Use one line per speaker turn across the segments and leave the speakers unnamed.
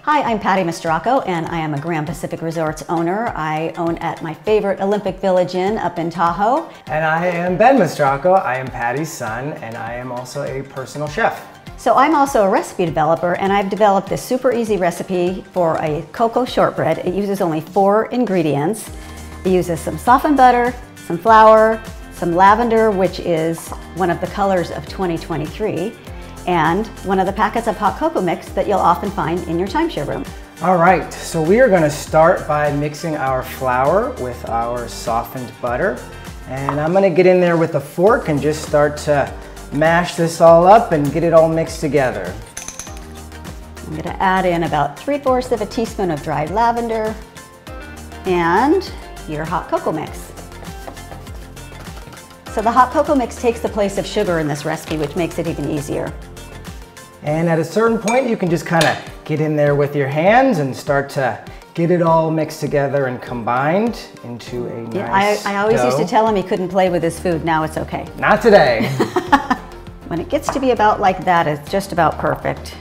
Hi, I'm Patty Mastracco, and I am a Grand Pacific Resorts owner. I own at my favorite Olympic Village Inn up in Tahoe.
And I am Ben Mastracco. I am Patty's son, and I am also a personal chef.
So I'm also a recipe developer, and I've developed this super easy recipe for a cocoa shortbread. It uses only 4 ingredients. It uses some softened butter, some flour, some lavender, which is one of the colors of 2023, and one of the packets of hot cocoa mix that you'll often find in your timeshare room.
All right, so we are going to start by mixing our flour with our softened butter. And I'm going to get in there with a fork and just start to mash this all up and get it all mixed together.
I'm going to add in about 3/4 of a teaspoon of dried lavender and your hot cocoa mix. So the hot cocoa mix takes the place of sugar in this recipe, which makes it even easier.
And at a certain point, you can just kind of get in there with your hands and start to get it all mixed together and combined into a nice
I always
dough.
used to tell him he couldn't play with his food. Now it's okay.
Not today.
When it gets to be about like that, it's just about perfect.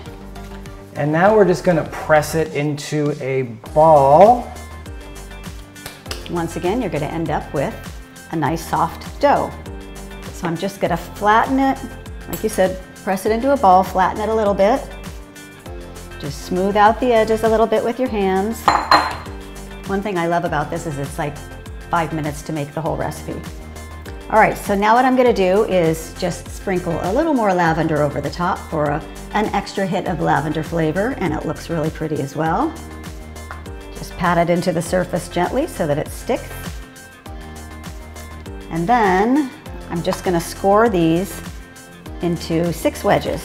And now we're just going to press it into a ball.
Once again, you're going to end up with a nice soft dough. So I'm just going to flatten it, like you said, press it into a ball, flatten it a little bit. Just smooth out the edges a little bit with your hands. One thing I love about this is it's like 5 minutes to make the whole recipe. All right, so now what I'm gonna do is just sprinkle a little more lavender over the top for an extra hit of lavender flavor, and it looks really pretty as well. Just pat it into the surface gently so that it sticks. And then I'm just gonna score these into 6 wedges.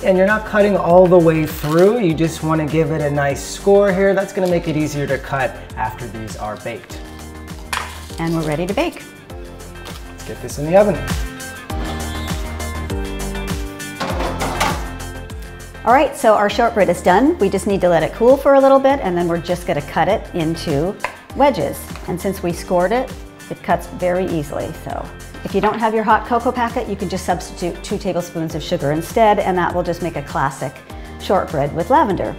And you're not cutting all the way through, you just want to give it a nice score here. That's going to make it easier to cut after these are baked.
And we're ready to bake.
Let's get this in the oven.
All right, so our shortbread is done. We just need to let it cool for a little bit, and then we're just going to cut it into wedges. And since we scored it, it cuts very easily. So if you don't have your hot cocoa packet, you can just substitute 2 tablespoons of sugar instead, and that will just make a classic shortbread with lavender.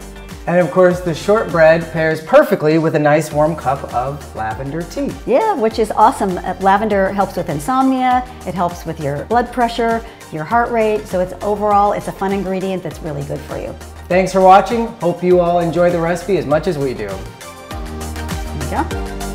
And of course, the shortbread pairs perfectly with a nice warm cup of lavender tea.
Yeah, which is awesome. Lavender helps with insomnia, it helps with your blood pressure, your heart rate, so it's overall, it's a fun ingredient that's really good for you.
Thanks for watching. Hope you all enjoy the recipe as much as we do.
There you go.